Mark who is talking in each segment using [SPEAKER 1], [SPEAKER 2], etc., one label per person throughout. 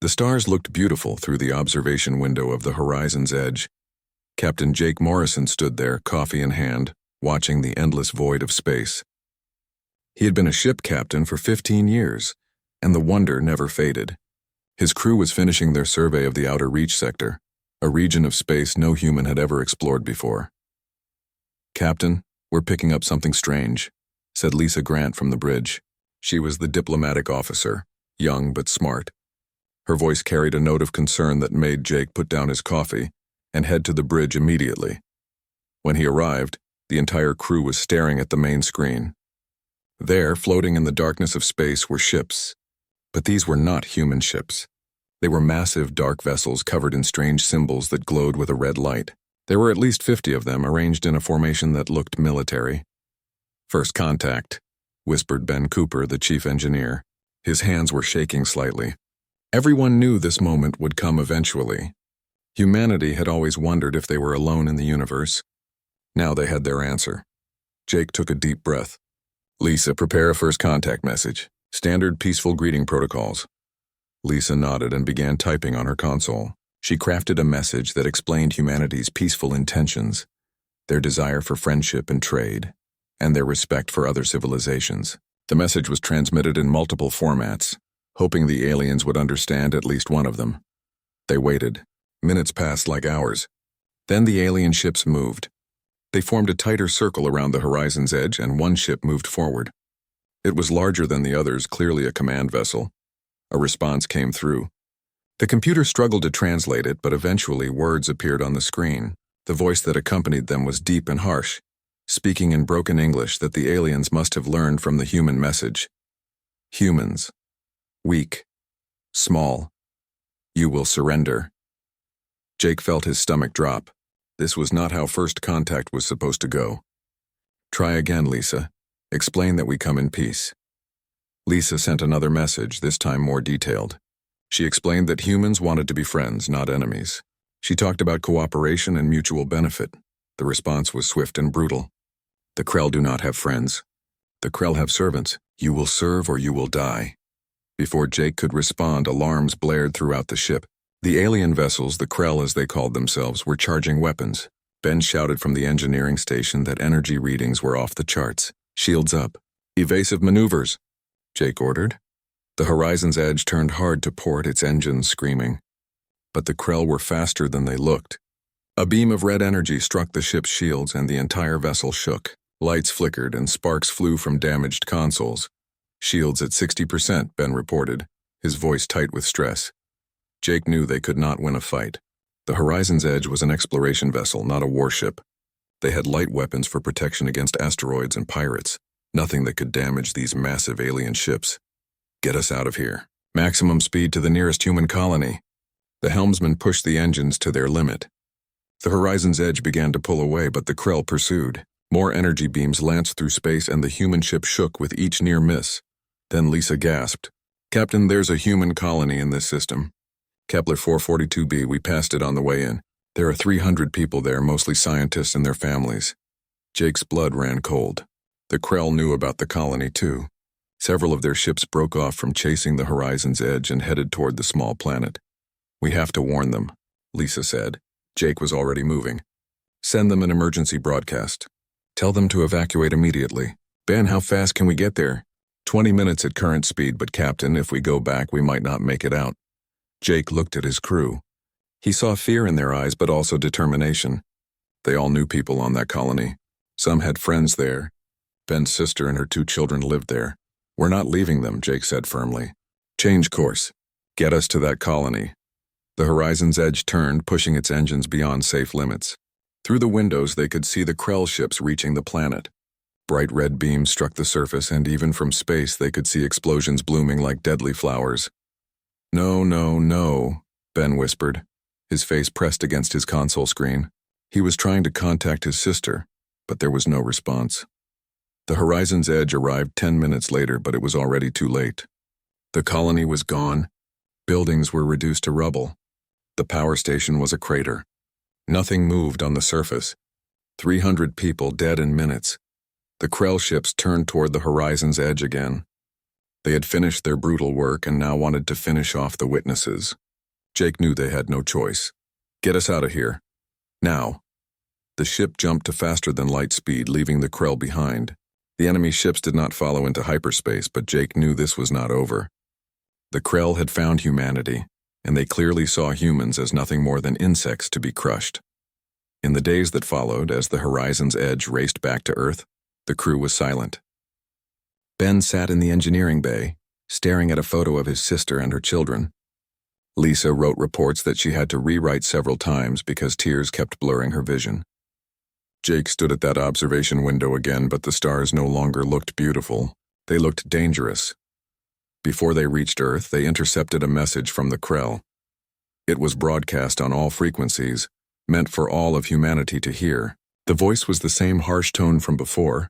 [SPEAKER 1] The stars looked beautiful through the observation window of the horizon's edge. Captain Jake Morrison stood there, coffee in hand, watching the endless void of space. He had been a ship captain for 15 years, and the wonder never faded. His crew was finishing their survey of the Outer Reach sector, a region of space no human had ever explored before. "Captain, we're picking up something strange," said Lisa Grant from the bridge. She was the diplomatic officer, young but smart. Her voice carried a note of concern that made Jake put down his coffee and head to the bridge immediately. When he arrived, the entire crew was staring at the main screen. There, floating in the darkness of space, were ships. But these were not human ships. They were massive dark vessels covered in strange symbols that glowed with a red light. There were at least 50 of them, arranged in a formation that looked military. "First contact," whispered Ben Cooper, the chief engineer. His hands were shaking slightly. Everyone knew this moment would come eventually. Humanity had always wondered if they were alone in the universe. Now they had their answer. Jake took a deep breath. "Lisa, prepare a first contact message. Standard peaceful greeting protocols." Lisa nodded and began typing on her console. She crafted a message that explained humanity's peaceful intentions, their desire for friendship and trade, and their respect for other civilizations. The message was transmitted in multiple formats, hoping the aliens would understand at least one of them. They waited. Minutes passed like hours. Then the alien ships moved. They formed a tighter circle around the horizon's edge, and one ship moved forward. It was larger than the others, clearly a command vessel. A response came through. The computer struggled to translate it, but eventually words appeared on the screen. The voice that accompanied them was deep and harsh, speaking in broken English that the aliens must have learned from the human message. "Humans. Weak. Small. You will surrender." Jake felt his stomach drop. This was not how first contact was supposed to go. "Try again, Lisa. Explain that we come in peace." Lisa sent another message, this time more detailed. She explained that humans wanted to be friends, not enemies. She talked about cooperation and mutual benefit. The response was swift and brutal. "The Krell do not have friends. The Krell have servants. You will serve or you will die." Before Jake could respond, alarms blared throughout the ship. The alien vessels, the Krell as they called themselves, were charging weapons. Ben shouted from the engineering station that energy readings were off the charts. "Shields up. Evasive maneuvers," Jake ordered. The horizon's edge turned hard to port, its engines screaming. But the Krell were faster than they looked. A beam of red energy struck the ship's shields and the entire vessel shook. Lights flickered and sparks flew from damaged consoles. "Shields at 60%, Ben reported, his voice tight with stress. Jake knew they could not win a fight. The horizon's edge was an exploration vessel, not a warship. They had light weapons for protection against asteroids and pirates, nothing that could damage these massive alien ships. "Get us out of here. Maximum speed to the nearest human colony." The helmsman pushed the engines to their limit. The horizon's edge began to pull away, but the Krell pursued. More energy beams lanced through space and the human ship shook with each near miss. Then Lisa gasped. "Captain, there's a human colony in this system. Kepler 442b, we passed it on the way in. There are 300 people there, mostly scientists and their families." Jake's blood ran cold. The Krell knew about the colony too. Several of their ships broke off from chasing the horizon's edge and headed toward the small planet. "We have to warn them," Lisa said. Jake was already moving. "Send them an emergency broadcast. Tell them to evacuate immediately." "Ben, how fast can we get there?" 20 minutes at current speed, but Captain, if we go back, we might not make it out." Jake looked at his crew. He saw fear in their eyes, but also determination. They all knew people on that colony. Some had friends there. Ben's sister and her 2 children lived there. "We're not leaving them," Jake said firmly. "Change course. Get us to that colony." The horizon's edge turned, pushing its engines beyond safe limits. Through the windows, they could see the Krell ships reaching the planet. Bright red beams struck the surface, and even from space they could see explosions blooming like deadly flowers. "No, no, no," Ben whispered, his face pressed against his console screen. He was trying to contact his sister, but there was no response. The horizon's edge arrived 10 minutes later, but it was already too late. The colony was gone. Buildings were reduced to rubble. The power station was a crater. Nothing moved on the surface. 300 people dead in minutes. The Krell ships turned toward the horizon's edge again. They had finished their brutal work and now wanted to finish off the witnesses. Jake knew they had no choice. Get us out of here. Now. The ship jumped to faster than light speed, leaving the Krell behind. The enemy ships did not follow into hyperspace, but Jake knew this was not over. The Krell had found humanity, and they clearly saw humans as nothing more than insects to be crushed. In the days that followed, as the Horizon's Edge raced back to Earth, the crew was silent. Ben sat in the engineering bay, staring at a photo of his sister and her children. Lisa wrote reports that she had to rewrite several times because tears kept blurring her vision. Jake stood at that observation window again, but the stars no longer looked beautiful. They looked dangerous. Before they reached Earth, they intercepted a message from the Krell. It was broadcast on all frequencies, meant for all of humanity to hear. The voice was the same harsh tone from before,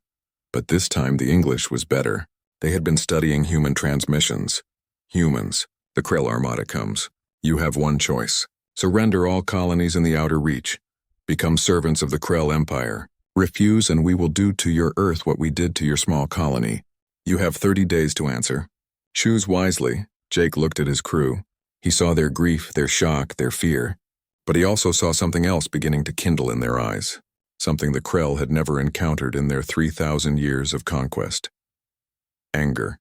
[SPEAKER 1] but this time the English was better. They had been studying human transmissions. Humans, the Krell Armada comes. You have one choice. Surrender all colonies in the outer reach. Become servants of the Krell Empire. Refuse and we will do to your Earth what we did to your small colony. You have 30 days to answer. Choose wisely. Jake looked at his crew. He saw their grief, their shock, their fear. But he also saw something else beginning to kindle in their eyes. Something the Krell had never encountered in their 3,000 years of conquest. Anger.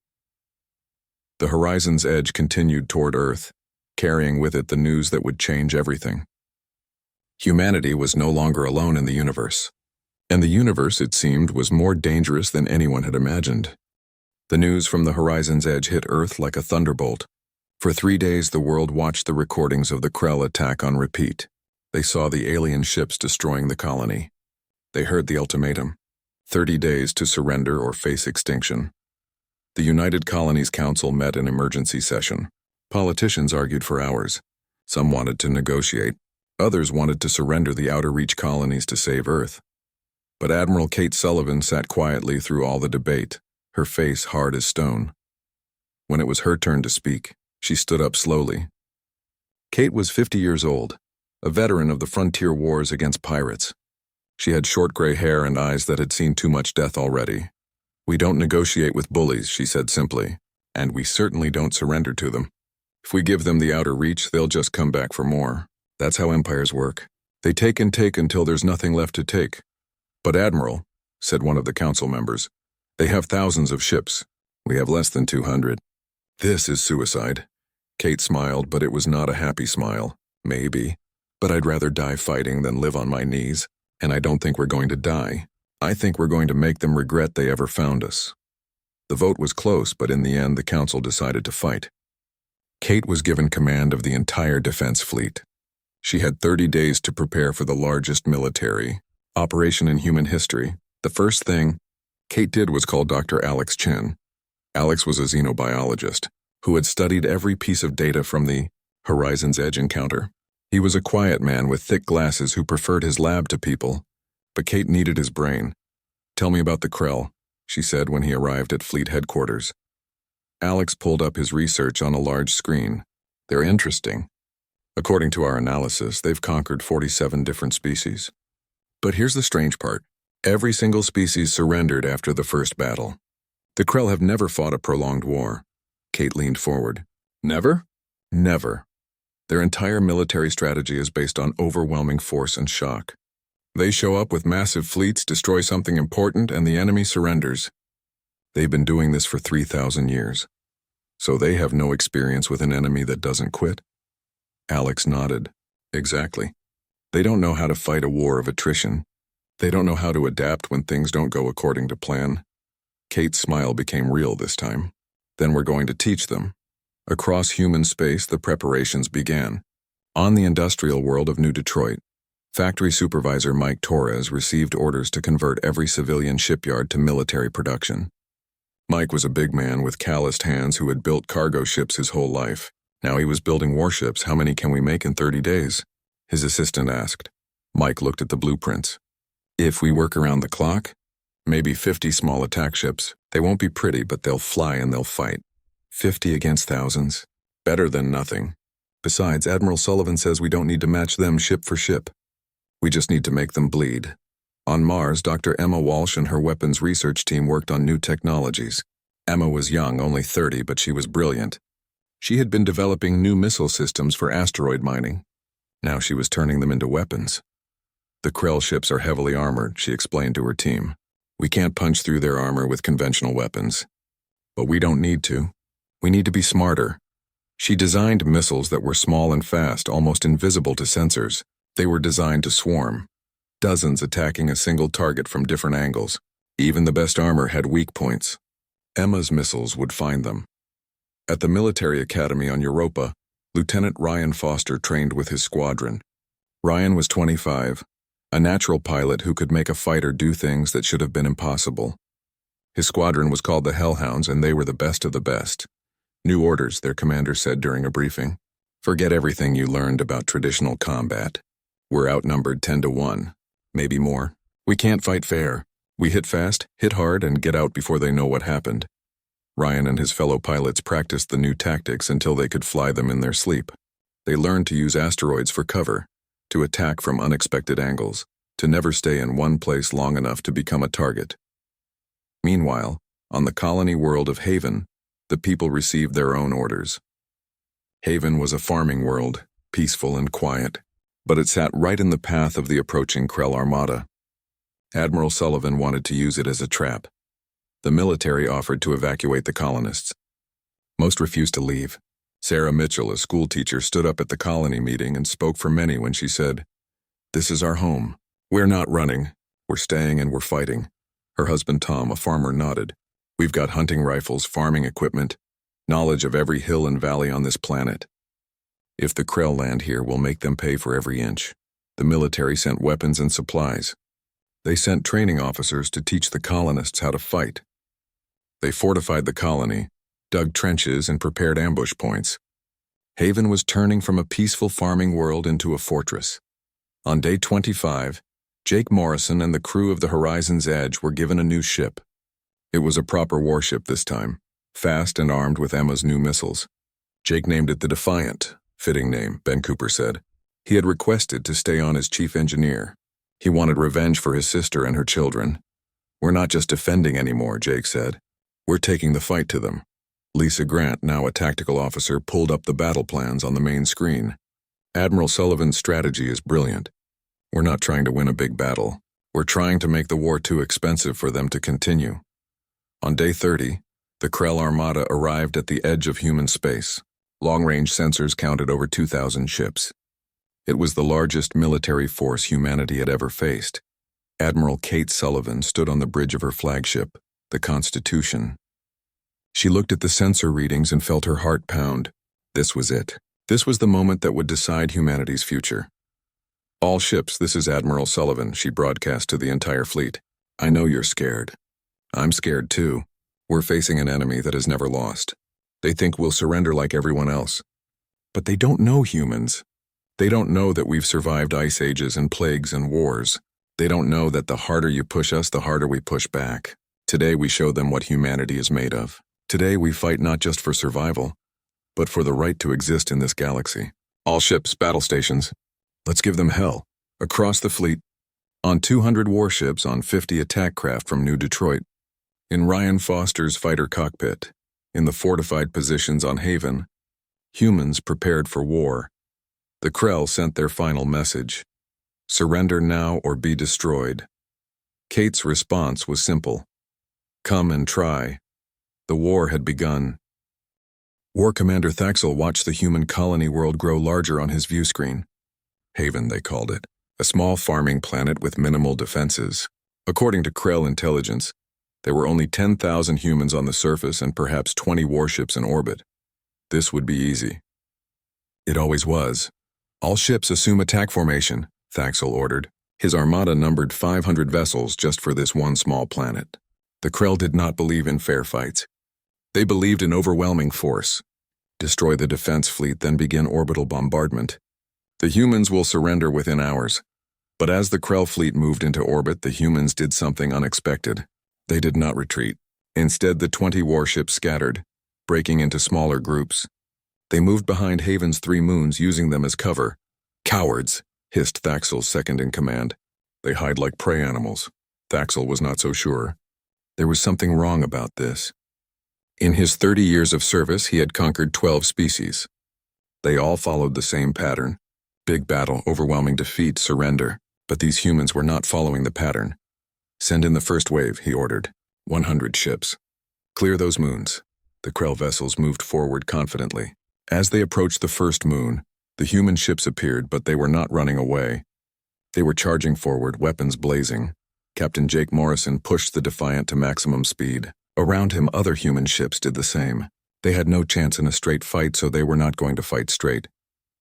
[SPEAKER 1] The Horizon's Edge continued toward Earth, carrying with it the news that would change everything. Humanity was no longer alone in the universe. And the universe, it seemed, was more dangerous than anyone had imagined. The news from the Horizon's Edge hit Earth like a thunderbolt. For 3 days the world watched the recordings of the Krell attack on repeat. They saw the alien ships destroying the colony. They heard the ultimatum: 30 days to surrender or face extinction. The United Colonies Council met in emergency session. Politicians argued for hours. Some wanted to negotiate. Others wanted to surrender the outer reach colonies to save Earth. But Admiral Kate Sullivan sat quietly through all the debate, her face hard as stone. When it was her turn to speak, she stood up slowly. Kate was 50 years old, a veteran of the frontier wars against pirates. She had short gray hair and eyes that had seen too much death already. We don't negotiate with bullies, she said simply, and we certainly don't surrender to them. If we give them the outer reach, they'll just come back for more. That's how empires work. They take and take until there's nothing left to take. But Admiral, said one of the council members, they have thousands of ships. We have less than 200. This is suicide. Kate smiled, but it was not a happy smile. Maybe. But I'd rather die fighting than live on my knees. And I don't think we're going to die. I think we're going to make them regret they ever found us. The vote was close, but in the end the council decided to fight. Kate was given command of the entire defense fleet. She had 30 days to prepare for the largest military operation in human history. The first thing Kate did was call Dr. Alex Chen. Alex was a xenobiologist who had studied every piece of data from the Horizon's Edge encounter. He was a quiet man with thick glasses who preferred his lab to people, but Kate needed his brain. Tell me about the Krell, she said when he arrived at fleet headquarters. Alex pulled up his research on a large screen. They're interesting. According to our analysis, they've conquered 47 different species. But here's the strange part. Every single species surrendered after the first battle. The Krell have never fought a prolonged war. Kate leaned forward. Never? Never. Their entire military strategy is based on overwhelming force and shock. They show up with massive fleets, destroy something important, and the enemy surrenders. They've been doing this for 3,000 years. So they have no experience with an enemy that doesn't quit? Alex nodded. Exactly. They don't know how to fight a war of attrition. They don't know how to adapt when things don't go according to plan. Kate's smile became real this time. Then we're going to teach them. Across human space, the preparations began. On the industrial world of New Detroit, factory supervisor Mike Torres received orders to convert every civilian shipyard to military production. Mike was a big man with calloused hands who had built cargo ships his whole life. Now he was building warships. How many can we make in 30 days? His assistant asked. Mike looked at the blueprints. If we work around the clock, maybe 50 small attack ships. They won't be pretty, but they'll fly and they'll fight. 50 against thousands. Better than nothing. Besides, Admiral Sullivan says we don't need to match them ship for ship. We just need to make them bleed. On Mars, Dr. Emma Walsh and her weapons research team worked on new technologies. Emma was young, only 30, but she was brilliant. She had been developing new missile systems for asteroid mining. Now she was turning them into weapons. The Krell ships are heavily armored, she explained to her team. We can't punch through their armor with conventional weapons. But we don't need to. We need to be smarter. She designed missiles that were small and fast, almost invisible to sensors. They were designed to swarm, dozens attacking a single target from different angles. Even the best armor had weak points. Emma's missiles would find them. At the military academy on Europa, Lieutenant Ryan Foster trained with his squadron. Ryan was 25, a natural pilot who could make a fighter do things that should have been impossible. His squadron was called the Hellhounds, and they were the best of the best. New orders, their commander said during a briefing. Forget everything you learned about traditional combat. We're outnumbered 10-1, maybe more. We can't fight fair. We hit fast, hit hard, and get out before they know what happened. Ryan and his fellow pilots practiced the new tactics until they could fly them in their sleep. They learned to use asteroids for cover, to attack from unexpected angles, to never stay in one place long enough to become a target. Meanwhile, on the colony world of Haven, the people received their own orders. Haven was a farming world, peaceful and quiet, but it sat right in the path of the approaching Krell Armada. Admiral Sullivan wanted to use it as a trap. The military offered to evacuate the colonists. Most refused to leave. Sarah Mitchell, a schoolteacher, stood up at the colony meeting and spoke for many when she said, "This is our home. We're not running. We're staying and we're fighting." Her husband Tom, a farmer, nodded. "We've got hunting rifles, farming equipment, knowledge of every hill and valley on this planet. If the Krell land here, we'll make them pay for every inch." The military sent weapons and supplies. They sent training officers to teach the colonists how to fight. They fortified the colony, dug trenches, and prepared ambush points. Haven was turning from a peaceful farming world into a fortress. On day 25, Jake Morrison and the crew of the Horizon's Edge were given a new ship. It was a proper warship this time, fast and armed with Emma's new missiles. Jake named it the Defiant, fitting name, Ben Cooper said. He had requested to stay on as chief engineer. He wanted revenge for his sister and her children. "We're not just defending anymore," Jake said. "We're taking the fight to them." Lisa Grant, now a tactical officer, pulled up the battle plans on the main screen. Admiral Sullivan's strategy is brilliant. We're not trying to win a big battle. We're trying to make the war too expensive for them to continue. On day 30, the Krell Armada arrived at the edge of human space. Long-range sensors counted over 2,000 ships. It was the largest military force humanity had ever faced. Admiral Kate Sullivan stood on the bridge of her flagship, the Constitution. She looked at the sensor readings and felt her heart pound. This was it. This was the moment that would decide humanity's future. "All ships, this is Admiral Sullivan," she broadcast to the entire fleet. "I know you're scared. I'm scared too. We're facing an enemy that has never lost. They think we'll surrender like everyone else. But they don't know humans. They don't know that we've survived ice ages and plagues and wars. They don't know that the harder you push us, the harder we push back. Today we show them what humanity is made of. Today we fight not just for survival, but for the right to exist in this galaxy. All ships, battle stations. Let's give them hell. Across the fleet. On 200 warships, on 50 attack craft from New Detroit. In Ryan Foster's fighter cockpit. In the fortified positions on Haven. Humans prepared for war. The Krell sent their final message. Surrender now or be destroyed. Kate's response was simple. Come and try. The war had begun. War Commander Thaxel watched the human colony world grow larger on his view screen. Haven, they called it, a small farming planet with minimal defenses. According to Krell intelligence, there were only 10,000 humans on the surface and perhaps 20 warships in orbit. This would be easy. It always was. All ships assume attack formation, Thaxel ordered. His armada numbered 500 vessels just for this one small planet. The Krell did not believe in fair fights. They believed in overwhelming force. Destroy the defense fleet, then begin orbital bombardment. The humans will surrender within hours. But as the Krell fleet moved into orbit, the humans did something unexpected. They did not retreat. Instead, the 20 warships scattered, breaking into smaller groups. They moved behind Haven's 3 moons, using them as cover. Cowards, hissed Thaxel's second-in-command. They hide like prey animals. Thaxel was not so sure. There was something wrong about this. In his 30 years of service, he had conquered 12 species. They all followed the same pattern: big battle, overwhelming defeat, surrender. But these humans were not following the pattern. "Send in the first wave," he ordered. 100 ships. "Clear those moons." The Krell vessels moved forward confidently. As they approached the first moon, the human ships appeared, but they were not running away. They were charging forward, weapons blazing. Captain Jake Morrison pushed the Defiant to maximum speed. Around him, other human ships did the same. They had no chance in a straight fight, so they were not going to fight straight.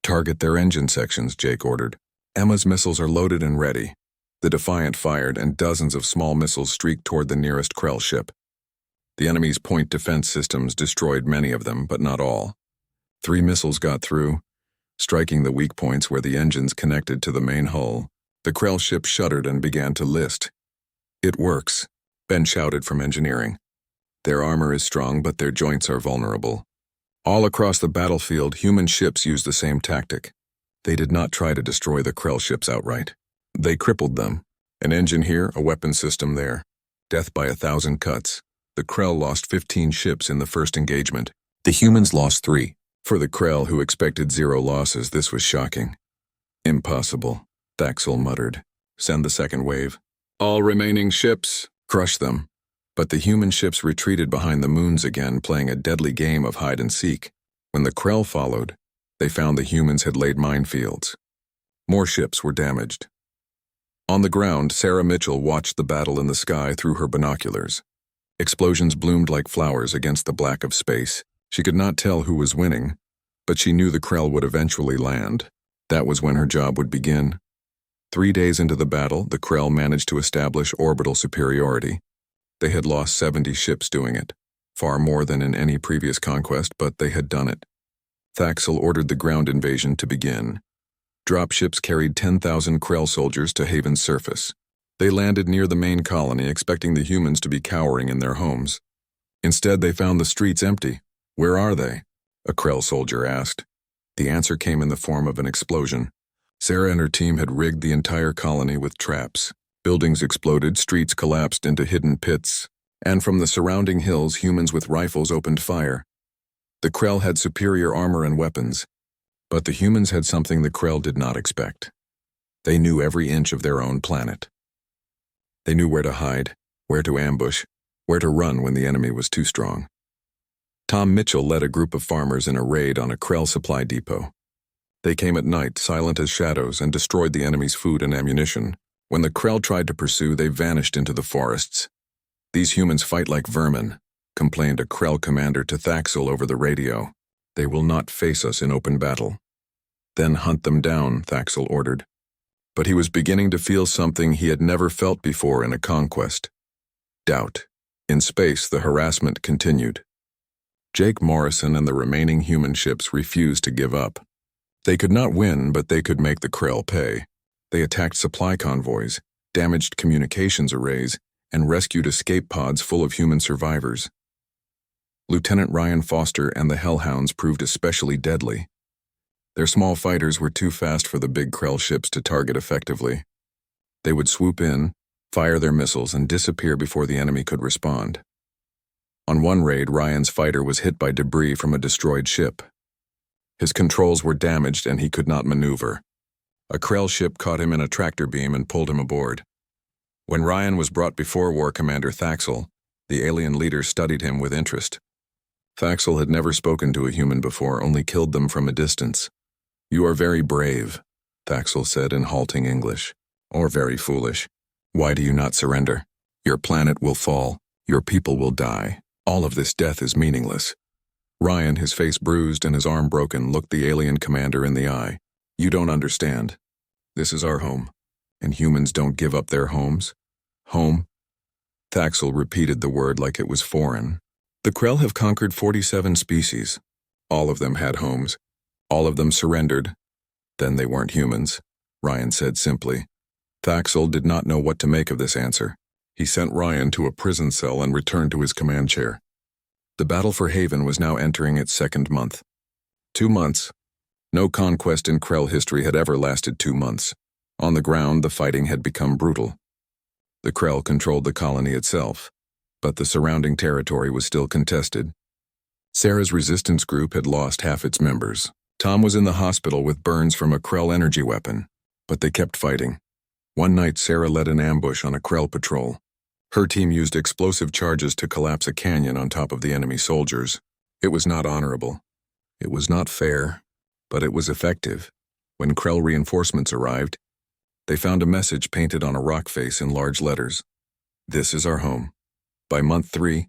[SPEAKER 1] "Target their engine sections," Jake ordered. "Emma's missiles are loaded and ready." The Defiant fired, and dozens of small missiles streaked toward the nearest Krell ship. The enemy's point defense systems destroyed many of them, but not all. 3 missiles got through, striking the weak points where the engines connected to the main hull. The Krell ship shuddered and began to list. "It works," Ben shouted from engineering. "Their armor is strong, but their joints are vulnerable." All across the battlefield, human ships used the same tactic. They did not try to destroy the Krell ships outright. They crippled them. An engine here, a weapon system there. Death by 1,000 cuts. The Krell lost 15 ships in the first engagement. The humans lost 3. For the Krell, who expected 0 losses, this was shocking. "Impossible," Thaxel muttered. "Send the second wave." "All remaining ships, crush them." But the human ships retreated behind the moons again, playing a deadly game of hide and seek. When the Krell followed, they found the humans had laid minefields. More ships were damaged. On the ground, Sarah Mitchell watched the battle in the sky through her binoculars. Explosions bloomed like flowers against the black of space. She could not tell who was winning, but she knew the Krell would eventually land. That was when her job would begin. 3 days into the battle, the Krell managed to establish orbital superiority. They had lost 70 ships doing it, far more than in any previous conquest, but they had done it. Thaxel ordered the ground invasion to begin. Dropships carried 10,000 Krell soldiers to Haven's surface. They landed near the main colony, expecting the humans to be cowering in their homes. Instead, they found the streets empty. "Where are they?" a Krell soldier asked. The answer came in the form of an explosion. Sarah and her team had rigged the entire colony with traps. Buildings exploded, streets collapsed into hidden pits, and from the surrounding hills, humans with rifles opened fire. The Krell had superior armor and weapons, but the humans had something the Krell did not expect. They knew every inch of their own planet. They knew where to hide, where to ambush, where to run when the enemy was too strong. Tom Mitchell led a group of farmers in a raid on a Krell supply depot. They came at night, silent as shadows, and destroyed the enemy's food and ammunition. When the Krell tried to pursue, they vanished into the forests. "These humans fight like vermin," complained a Krell commander to Thaxel over the radio. "They will not face us in open battle." "Then hunt them down," Thaxel ordered. But he was beginning to feel something he had never felt before in a conquest: doubt. In space, the harassment continued. Jake Morrison and the remaining human ships refused to give up. They could not win, but they could make the Krell pay. They attacked supply convoys, damaged communications arrays, and rescued escape pods full of human survivors. Lieutenant Ryan Foster and the Hellhounds proved especially deadly. Their small fighters were too fast for the big Krell ships to target effectively. They would swoop in, fire their missiles, and disappear before the enemy could respond. On one raid, Ryan's fighter was hit by debris from a destroyed ship. His controls were damaged and he could not maneuver. A Krell ship caught him in a tractor beam and pulled him aboard. When Ryan was brought before War Commander Thaxel, the alien leader studied him with interest. Thaxel had never spoken to a human before, only killed them from a distance. "You are very brave," Thaxel said in halting English. "Or very foolish. Why do you not surrender? Your planet will fall. Your people will die. All of this death is meaningless." Ryan, his face bruised and his arm broken, looked the alien commander in the eye. "You don't understand. This is our home, and humans don't give up their homes." "Home?" Thaxel repeated the word like it was foreign. "The Krell have conquered 47 species. All of them had homes. All of them surrendered. Then they weren't humans," Ryan said simply. Thaxel did not know what to make of this answer. He sent Ryan to a prison cell and returned to his command chair. The battle for Haven was now entering its 2nd month. 2 months. No conquest in Krell history had ever lasted 2 months. On the ground, the fighting had become brutal. The Krell controlled the colony itself, but the surrounding territory was still contested. Sarah's resistance group had lost half its members. Tom was in the hospital with burns from a Krell energy weapon, but they kept fighting. One night, Sarah led an ambush on a Krell patrol. Her team used explosive charges to collapse a canyon on top of the enemy soldiers. It was not honorable. It was not fair, but it was effective. When Krell reinforcements arrived, they found a message painted on a rock face in large letters. This is our home. By month 3,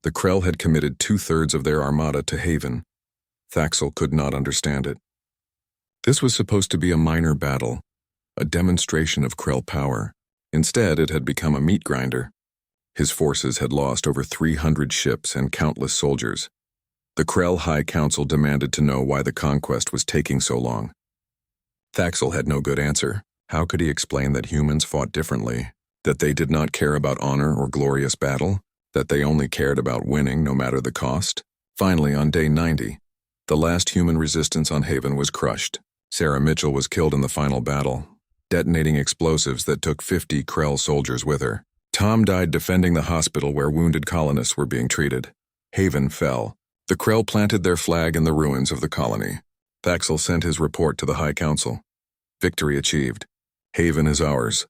[SPEAKER 1] the Krell had committed 2/3 of their armada to Haven. Thaxel could not understand it. This was supposed to be a minor battle, a demonstration of Krell power. Instead, it had become a meat grinder. His forces had lost over 300 ships and countless soldiers. The Krell High Council demanded to know why the conquest was taking so long. Thaxel had no good answer. How could he explain that humans fought differently, that they did not care about honor or glorious battle, that they only cared about winning no matter the cost? Finally, on day 90, the last human resistance on Haven was crushed. Sarah Mitchell was killed in the final battle, detonating explosives that took 50 Krell soldiers with her. Tom died defending the hospital where wounded colonists were being treated. Haven fell. The Krell planted their flag in the ruins of the colony. Thaxel sent his report to the High Council. Victory achieved. Haven is ours.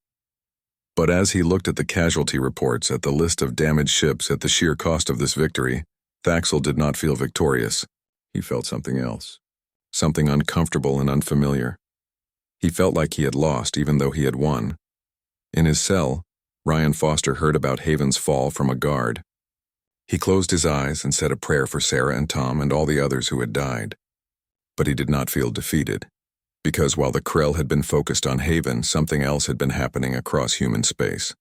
[SPEAKER 1] But as he looked at the casualty reports, at the list of damaged ships, at the sheer cost of this victory, Thaxel did not feel victorious. He felt something else. Something uncomfortable and unfamiliar. He felt like he had lost even though he had won. In his cell, Ryan Foster heard about Haven's fall from a guard. He closed his eyes and said a prayer for Sarah and Tom and all the others who had died. But he did not feel defeated, because while the Krell had been focused on Haven, something else had been happening across human space.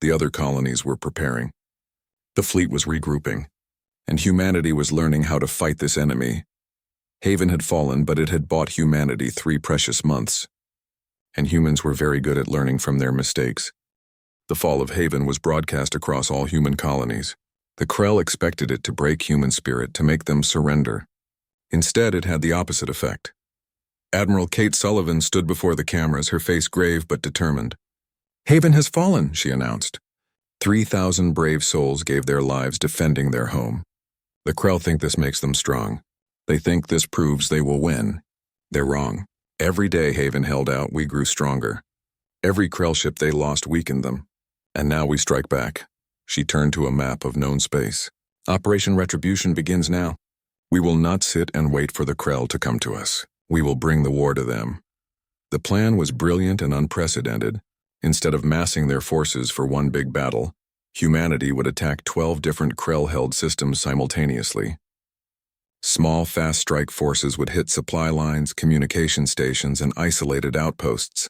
[SPEAKER 1] The other colonies were preparing. The fleet was regrouping, and humanity was learning how to fight this enemy. Haven had fallen, but it had bought humanity 3 precious months, and humans were very good at learning from their mistakes. The fall of Haven was broadcast across all human colonies. The Krell expected it to break human spirit, to make them surrender. Instead, it had the opposite effect. Admiral Kate Sullivan stood before the cameras, her face grave but determined. "Haven has fallen," she announced. 3,000 brave souls gave their lives defending their home. The Krell think this makes them strong. They think this proves they will win. They're wrong. Every day Haven held out, we grew stronger. Every Krell ship they lost weakened them. And now we strike back. She turned to a map of known space. Operation Retribution begins now. We will not sit and wait for the Krell to come to us. We will bring the war to them. The plan was brilliant and unprecedented. Instead of massing their forces for one big battle, humanity would attack 12 different Krell-held systems simultaneously. Small, fast-strike forces would hit supply lines, communication stations, and isolated outposts.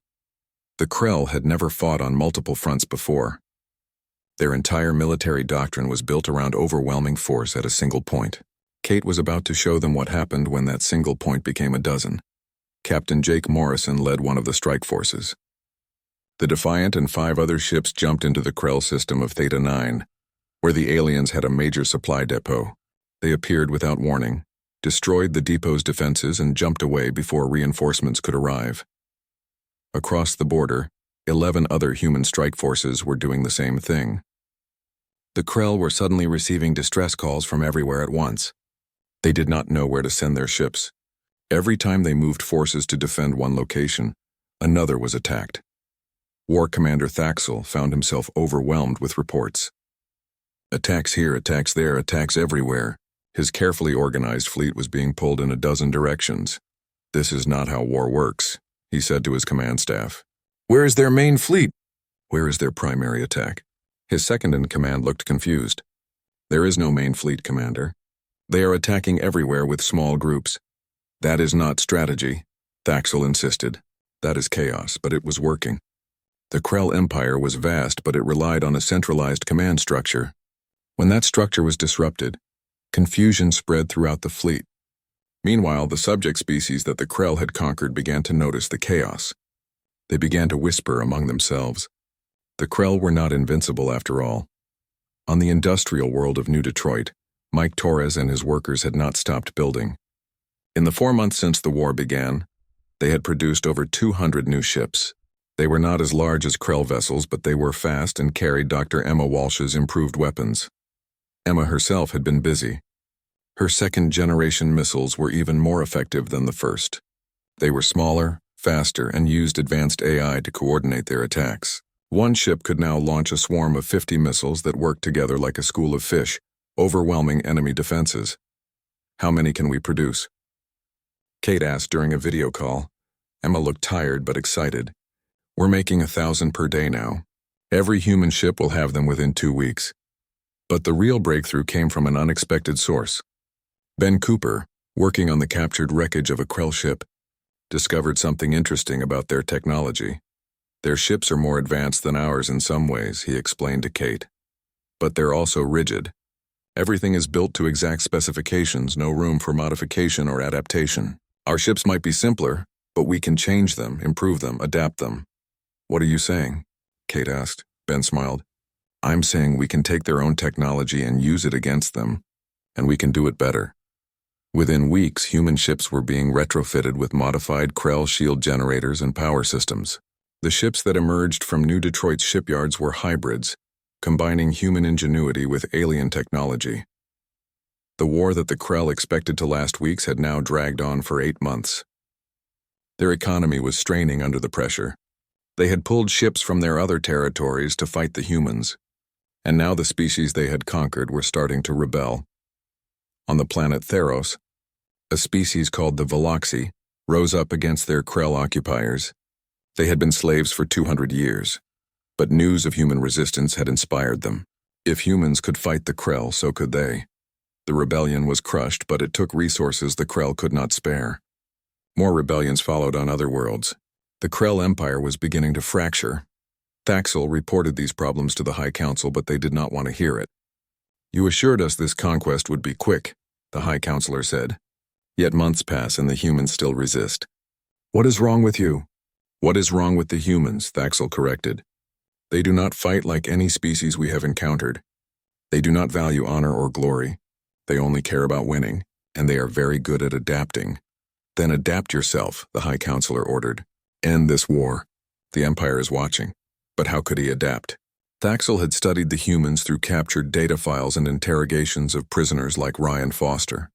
[SPEAKER 1] The Krell had never fought on multiple fronts before. Their entire military doctrine was built around overwhelming force at a single point. Kate was about to show them what happened when that single point became a dozen. Captain Jake Morrison led one of the strike forces. The Defiant and 5 other ships jumped into the Krell system of Theta 9, where the aliens had a major supply depot. They appeared without warning, destroyed the depot's defenses, and jumped away before reinforcements could arrive. Across the border, 11 other human strike forces were doing the same thing. The Krell were suddenly receiving distress calls from everywhere at once. They did not know where to send their ships. Every time they moved forces to defend one location, another was attacked. War Commander Thaxel found himself overwhelmed with reports. Attacks here, attacks there, attacks everywhere. His carefully organized fleet was being pulled in a dozen directions. "This is not how war works," he said to his command staff. "Where is their main fleet? Where is their primary attack?" His second-in-command looked confused. "There is no main fleet, Commander. They are attacking everywhere with small groups." "That is not strategy," Thaxel insisted. "That is chaos," but it was working. The Krell Empire was vast, but it relied on a centralized command structure. When that structure was disrupted, confusion spread throughout the fleet. Meanwhile, the subject species that the Krell had conquered began to notice the chaos. They began to whisper among themselves. The Krell were not invincible after all. On the industrial world of New Detroit, Mike Torres and his workers had not stopped building. In the 4 months since the war began, they had produced over 200 new ships. They were not as large as Krell vessels, but they were fast and carried Dr. Emma Walsh's improved weapons. Emma herself had been busy. Her second-generation missiles were even more effective than the first. They were smaller, faster, and used advanced AI to coordinate their attacks. One ship could now launch a swarm of 50 missiles that worked together like a school of fish, overwhelming enemy defenses. How many can we produce? Kate asked during a video call. Emma looked tired but excited. We're making 1,000 per day now. Every human ship will have them within 2 weeks. But the real breakthrough came from an unexpected source. Ben Cooper, working on the captured wreckage of a Krell ship, discovered something interesting about their technology. Their ships are more advanced than ours in some ways, he explained to Kate. But they're also rigid. Everything is built to exact specifications, no room for modification or adaptation. Our ships might be simpler, but we can change them, improve them, adapt them. What are you saying? Kate asked. Ben smiled. I'm saying we can take their own technology and use it against them, and we can do it better. Within weeks, human ships were being retrofitted with modified Krell shield generators and power systems. The ships that emerged from New Detroit's shipyards were hybrids, combining human ingenuity with alien technology. The war that the Krell expected to last weeks had now dragged on for 8 months. Their economy was straining under the pressure. They had pulled ships from their other territories to fight the humans, and now the species they had conquered were starting to rebel. On the planet Theros, a species called the Veloxi rose up against their Krell occupiers. They had been slaves for 200 years, but news of human resistance had inspired them. If humans could fight the Krell, so could they. The rebellion was crushed, but it took resources the Krell could not spare. More rebellions followed on other worlds. The Krell Empire was beginning to fracture. Thaxel reported these problems to the High Council, but they did not want to hear it. You assured us this conquest would be quick, the High Counselor said. Yet months pass and the humans still resist. What is wrong with you? What is wrong with the humans? Thaxel corrected. They do not fight like any species we have encountered. They do not value honor or glory. They only care about winning, and they are very good at adapting. Then adapt yourself, the High Counselor ordered. End this war. The Empire is watching. But how could he adapt? Thaxel had studied the humans through captured data files and interrogations of prisoners like Ryan Foster.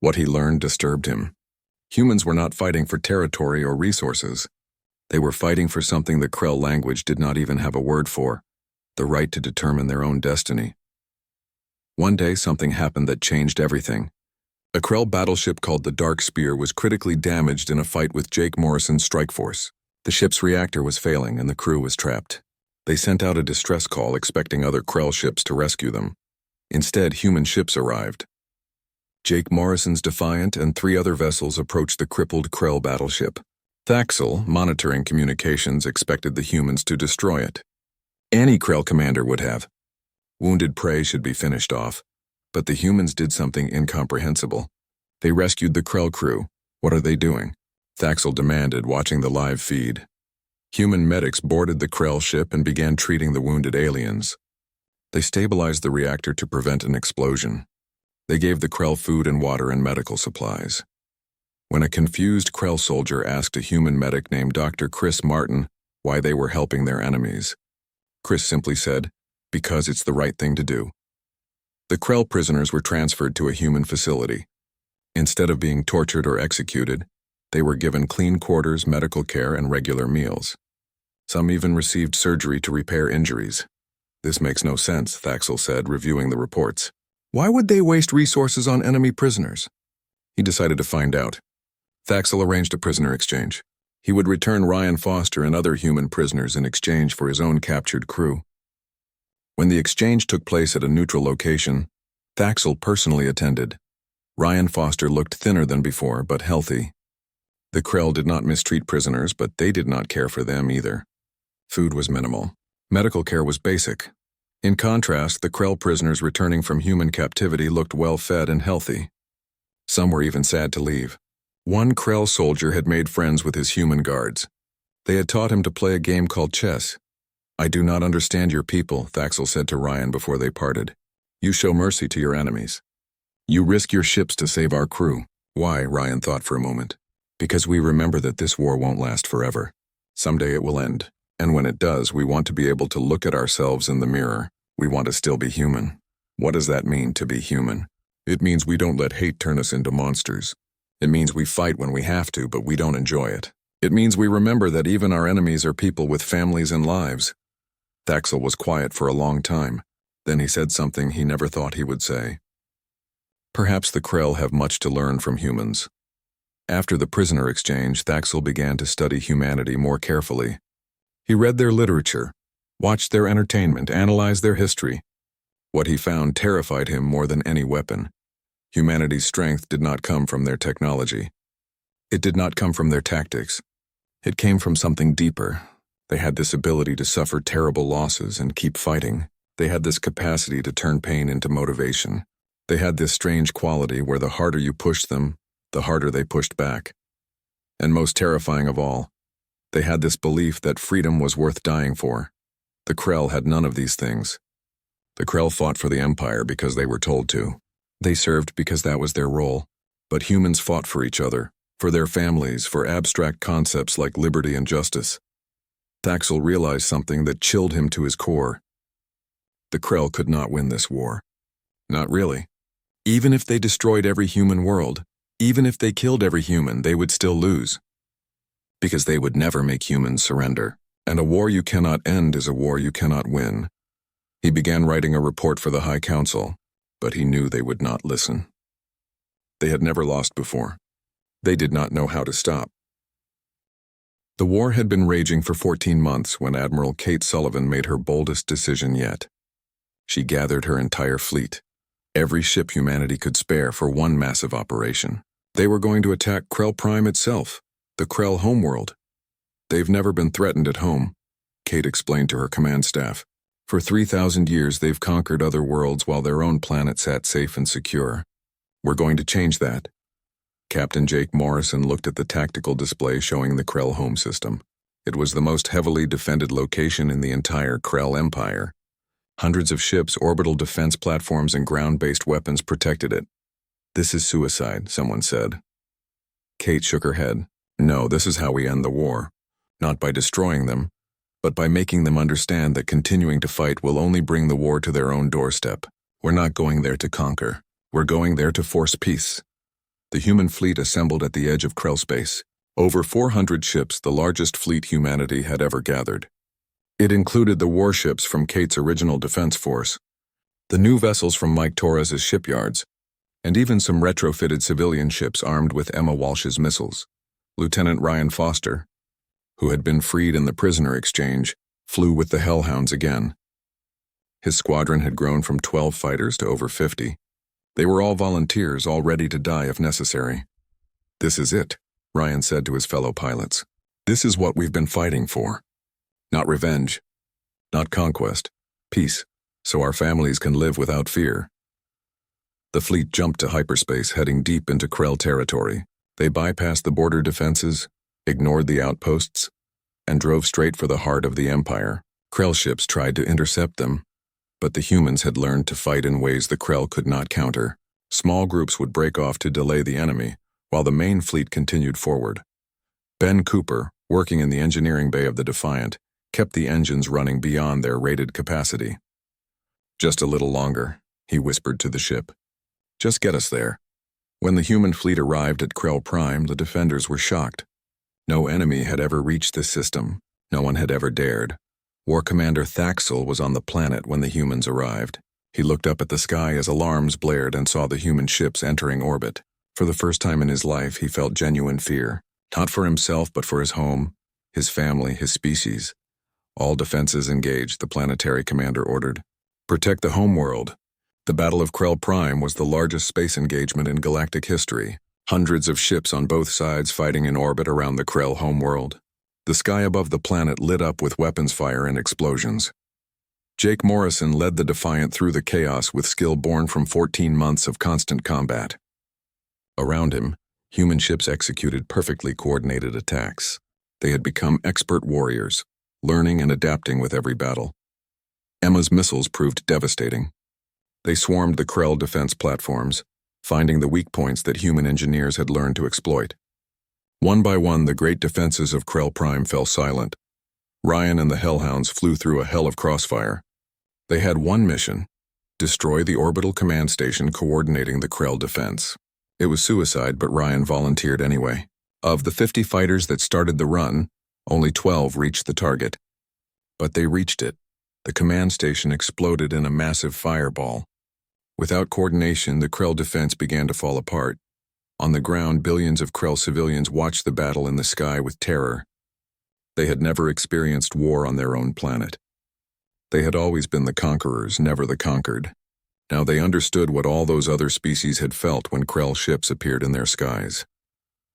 [SPEAKER 1] What he learned disturbed him. Humans were not fighting for territory or resources. They were fighting for something the Krell language did not even have a word for, the right to determine their own destiny. One day something happened that changed everything. A Krell battleship called the Dark Spear was critically damaged in a fight with Jake Morrison's strike force. The ship's reactor was failing and the crew was trapped. They sent out a distress call expecting other Krell ships to rescue them. Instead, human ships arrived. Jake Morrison's Defiant and 3 other vessels approached the crippled Krell battleship. Thaxel, monitoring communications, expected the humans to destroy it. Any Krell commander would have. Wounded prey should be finished off. But the humans did something incomprehensible. They rescued the Krell crew. What are they doing? Thaxel demanded, watching the live feed. Human medics boarded the Krell ship and began treating the wounded aliens. They stabilized the reactor to prevent an explosion. They gave the Krell food and water and medical supplies. When a confused Krell soldier asked a human medic named Dr. Chris Martin why they were helping their enemies, Chris simply said, "Because it's the right thing to do." The Krell prisoners were transferred to a human facility. Instead of being tortured or executed, they were given clean quarters, medical care, and regular meals. Some even received surgery to repair injuries. This makes no sense, Thaxel said, reviewing the reports. Why would they waste resources on enemy prisoners? He decided to find out. Thaxel arranged a prisoner exchange. He would return Ryan Foster and other human prisoners in exchange for his own captured crew. When the exchange took place at a neutral location, Thaxel personally attended. Ryan Foster looked thinner than before, but healthy. The Krell did not mistreat prisoners, but they did not care for them either. Food was minimal. Medical care was basic. In contrast, the Krell prisoners returning from human captivity looked well-fed and healthy. Some were even sad to leave. One Krell soldier had made friends with his human guards. They had taught him to play a game called chess. I do not understand your people, Thaxel said to Ryan before they parted. You show mercy to your enemies. You risk your ships to save our crew. Why? Ryan thought for a moment. Because we remember that this war won't last forever. Someday it will end. And when it does, we want to be able to look at ourselves in the mirror. We want to still be human. What does that mean, to be human? It means we don't let hate turn us into monsters. It means we fight when we have to, but we don't enjoy it. It means we remember that even our enemies are people with families and lives. Thaxel was quiet for a long time. Then he said something he never thought he would say. Perhaps the Krell have much to learn from humans. After the prisoner exchange, Thaxel began to study humanity more carefully. He read their literature, watched their entertainment, analyzed their history. What he found terrified him more than any weapon. Humanity's strength did not come from their technology. It did not come from their tactics. It came from something deeper. They had this ability to suffer terrible losses and keep fighting. They had this capacity to turn pain into motivation. They had this strange quality where the harder you pushed them, the harder they pushed back. And most terrifying of all, they had this belief that freedom was worth dying for. The Krell had none of these things. The Krell fought for the Empire because they were told to. They served because that was their role. But humans fought for each other, for their families, for abstract concepts like liberty and justice. Thaxel realized something that chilled him to his core. The Krell could not win this war. Not really. Even if they destroyed every human world, even if they killed every human, they would still lose. Because they would never make humans surrender. And a war you cannot end is a war you cannot win. He began writing a report for the High Council, but he knew they would not listen. They had never lost before. They did not know how to stop. The war had been raging for 14 months when Admiral Kate Sullivan made her boldest decision yet. She gathered her entire fleet, every ship humanity could spare for one massive operation. They were going to attack Krell Prime itself, the Krell homeworld. They've never been threatened at home, Kate explained to her command staff. For 3,000 years they've conquered other worlds while their own planet sat safe and secure. We're going to change that. Captain Jake Morrison looked at the tactical display showing the Krell home system. It was the most heavily defended location in the entire Krell Empire. Hundreds of ships, orbital defense platforms, and ground-based weapons protected it. This is suicide, someone said. Kate shook her head. No, this is how we end the war. Not by destroying them, but by making them understand that continuing to fight will only bring the war to their own doorstep. We're not going there to conquer. We're going there to force peace. The human fleet assembled at the edge of Krell space. Over 400 ships, the largest fleet humanity had ever gathered. It included the warships from Kate's original defense force, the new vessels from Mike Torres's shipyards, and even some retrofitted civilian ships armed with Emma Walsh's missiles. Lieutenant Ryan Foster, who had been freed in the prisoner exchange, flew with the Hellhounds again. His squadron had grown from 12 fighters to over 50. They were all volunteers, all ready to die if necessary. This is it, Ryan said to his fellow pilots. This is what we've been fighting for. Not revenge, not conquest, peace, so our families can live without fear. The fleet jumped to hyperspace, heading deep into Krell territory. They bypassed the border defenses, ignored the outposts, and drove straight for the heart of the Empire. Krell ships tried to intercept them, but the humans had learned to fight in ways the Krell could not counter. Small groups would break off to delay the enemy, while the main fleet continued forward. Ben Cooper, working in the engineering bay of the Defiant, kept the engines running beyond their rated capacity. Just a little longer, he whispered to the ship. Just get us there. When the human fleet arrived at Krell Prime, the defenders were shocked. No enemy had ever reached this system. No one had ever dared. War Commander Thaxel was on the planet when the humans arrived. He looked up at the sky as alarms blared and saw the human ships entering orbit. For the first time in his life, he felt genuine fear. Not for himself, but for his home, his family, his species. All defenses engaged, the planetary commander ordered. Protect the homeworld. The Battle of Krell Prime was the largest space engagement in galactic history. Hundreds of ships on both sides fighting in orbit around the Krell homeworld. The sky above the planet lit up with weapons fire and explosions. Jake Morrison led the Defiant through the chaos with skill born from 14 months of constant combat. Around him, human ships executed perfectly coordinated attacks. They had become expert warriors, learning and adapting with every battle. Emma's missiles proved devastating. They swarmed the Krell defense platforms, finding the weak points that human engineers had learned to exploit. One by one, the great defenses of Krell Prime fell silent. Ryan and the Hellhounds flew through a hell of crossfire. They had one mission, Destroy the orbital command station coordinating the Krell defense. It was suicide, but Ryan volunteered anyway. Of the 50 fighters that started the run, only 12 reached the target. But they reached it. The command station exploded in a massive fireball. Without coordination, the Krell defense began to fall apart. On the ground, billions of Krell civilians watched the battle in the sky with terror. They had never experienced war on their own planet. They had always been the conquerors, never the conquered. Now they understood what all those other species had felt when Krell ships appeared in their skies.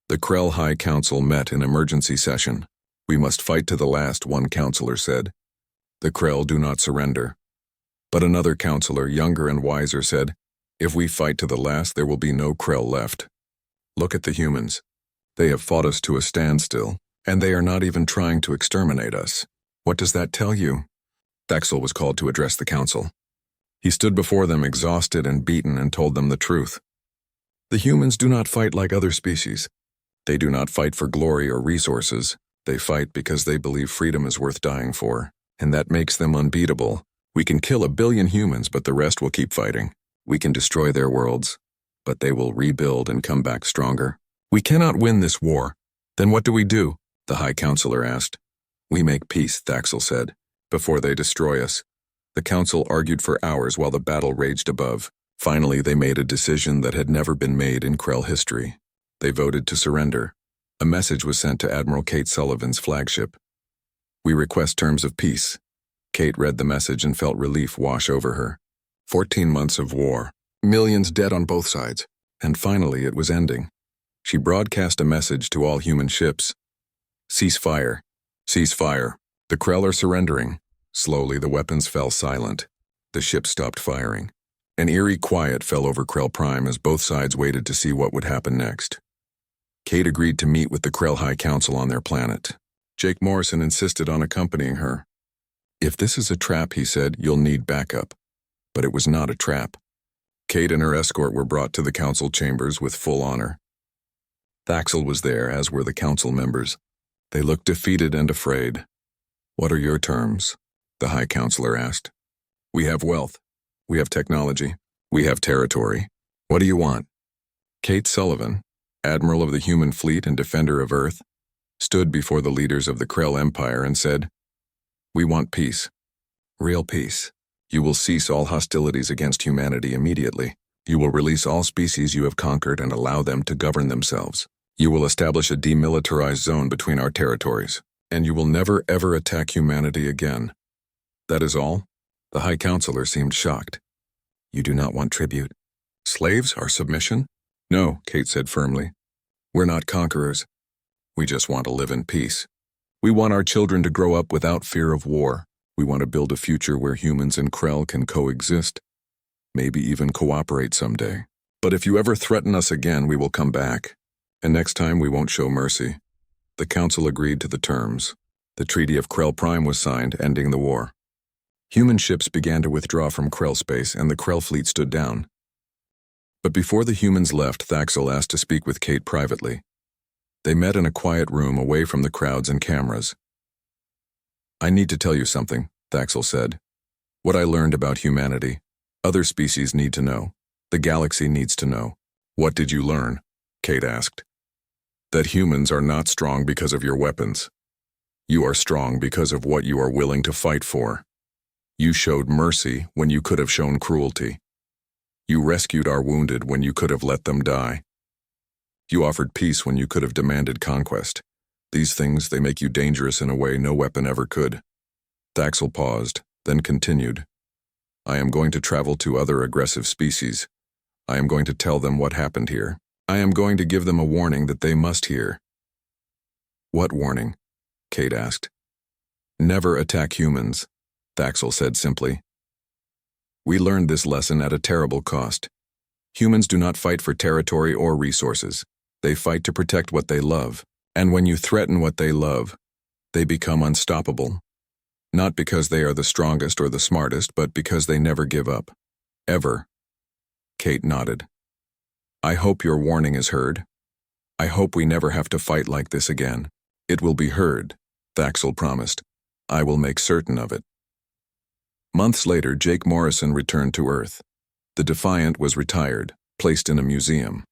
[SPEAKER 1] The Krell High Council met in emergency session. "We must fight to the last," one counselor said. "The Krell do not surrender." But another counselor, younger and wiser, said, "If we fight to the last, there will be no Krell left. Look at the humans. They have fought us to a standstill, and they are not even trying to exterminate us. What does that tell you?" Thaxel was called to address the council. He stood before them exhausted and beaten and told them the truth. The humans do not fight like other species. They do not fight for glory or resources. They fight because they believe freedom is worth dying for, and that makes them unbeatable. We can kill 1 billion humans, but the rest will keep fighting. We can destroy their worlds, but they will rebuild and come back stronger. "We cannot win this war. Then what do we do?" the High Counselor asked. "We make peace," Thaxel said, "before they destroy us." The council argued for hours while the battle raged above. Finally, they made a decision that had never been made in Krell history. They voted to surrender. A message was sent to Admiral Kate Sullivan's flagship. "We request terms of peace." Kate read the message and felt relief wash over her. 14 months of war, millions dead on both sides, and finally it was ending. She broadcast a message to all human ships. "Cease fire. Cease fire. The Krell are surrendering." Slowly the weapons fell silent. The ships stopped firing. An eerie quiet fell over Krell Prime as both sides waited to see what would happen next. Kate agreed to meet with the Krell High Council on their planet. Jake Morrison insisted on accompanying her. "If this is a trap," he said, "you'll need backup." But it was not a trap. Kate and her escort were brought to the council chambers with full honor. Thaxel was there, as were the council members. They looked defeated and afraid. "What are your terms?" the High Counselor asked. "We have wealth. We have technology. We have territory. What do you want?" Kate Sullivan, Admiral of the Human Fleet and Defender of Earth, stood before the leaders of the Krell Empire and said, "We want peace. Real peace. You will cease all hostilities against humanity immediately. You will release all species you have conquered and allow them to govern themselves. You will establish a demilitarized zone between our territories, and you will never ever attack humanity again." "That is all?" The High Counselor seemed shocked. "You do not want tribute? Slaves? Our submission?" "No," Kate said firmly. "We're not conquerors. We just want to live in peace. We want our children to grow up without fear of war. We want to build a future where humans and Krell can coexist, maybe even cooperate someday. But if you ever threaten us again, we will come back. And next time we won't show mercy." The council agreed to the terms. The Treaty of Krell Prime was signed, ending the war. Human ships began to withdraw from Krell space, and the Krell fleet stood down. But before the humans left, Thaxel asked to speak with Kate privately. They met in a quiet room away from the crowds and cameras. "I need to tell you something," Thaxel said. "What I learned about humanity. Other species need to know. The galaxy needs to know." "What did you learn?" Kate asked. "That humans are not strong because of your weapons. You are strong because of what you are willing to fight for. You showed mercy when you could have shown cruelty. You rescued our wounded when you could have let them die. You offered peace when you could have demanded conquest. These things, they make you dangerous in a way no weapon ever could." Thaxel paused, then continued. "I am going to travel to other aggressive species. I am going to tell them what happened here. I am going to give them a warning that they must hear." "What warning?" Kate asked. "Never attack humans," Thaxel said simply. "We learned this lesson at a terrible cost. Humans do not fight for territory or resources. They fight to protect what they love. And when you threaten what they love, they become unstoppable. Not because they are the strongest or the smartest, but because they never give up. Ever." Kate nodded. "I hope your warning is heard. I hope we never have to fight like this again." "It will be heard," Thaxel promised. "I will make certain of it." Months later, Jake Morrison returned to Earth. The Defiant was retired, placed in a museum.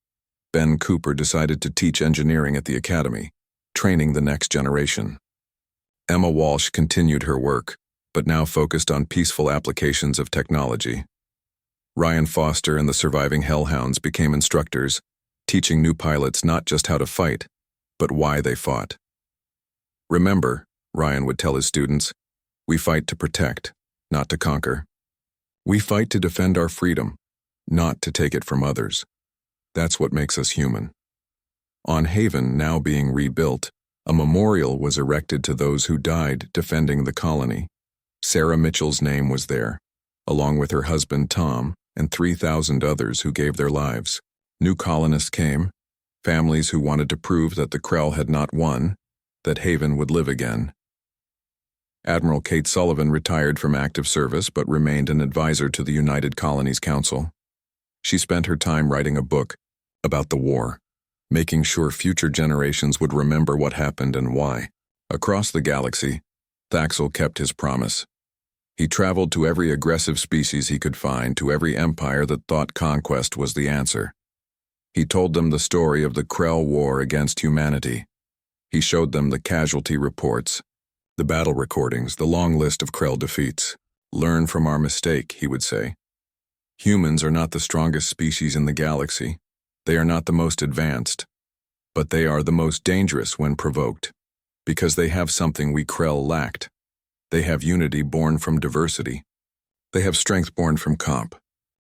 [SPEAKER 1] Ben Cooper decided to teach engineering at the academy, training the next generation. Emma Walsh continued her work, but now focused on peaceful applications of technology. Ryan Foster and the surviving Hellhounds became instructors, teaching new pilots not just how to fight, but why they fought. Remember, Ryan would tell his students, we fight to protect, not to conquer. We fight to defend our freedom, not to take it from others. That's what makes us human. On Haven, now being rebuilt, a memorial was erected to those who died defending the colony. Sarah Mitchell's name was there, along with her husband Tom and 3,000 others who gave their lives. New colonists came, families who wanted to prove that the Krell had not won, that Haven would live again. Admiral Kate Sullivan retired from active service but remained an advisor to the United Colonies Council. She spent her time writing a book about the war, making sure future generations would remember what happened and why. Across the galaxy, Thaxel kept his promise. He traveled to every aggressive species he could find, to every empire that thought conquest was the answer. He told them the story of the Krell War against humanity. He showed them the casualty reports, the battle recordings, the long list of Krell defeats. Learn from our mistake, he would say. Humans are not the strongest species in the galaxy. They are not the most advanced. But they are the most dangerous when provoked, because they have something we Krell lacked. They have unity born from diversity. They have strength born from comp.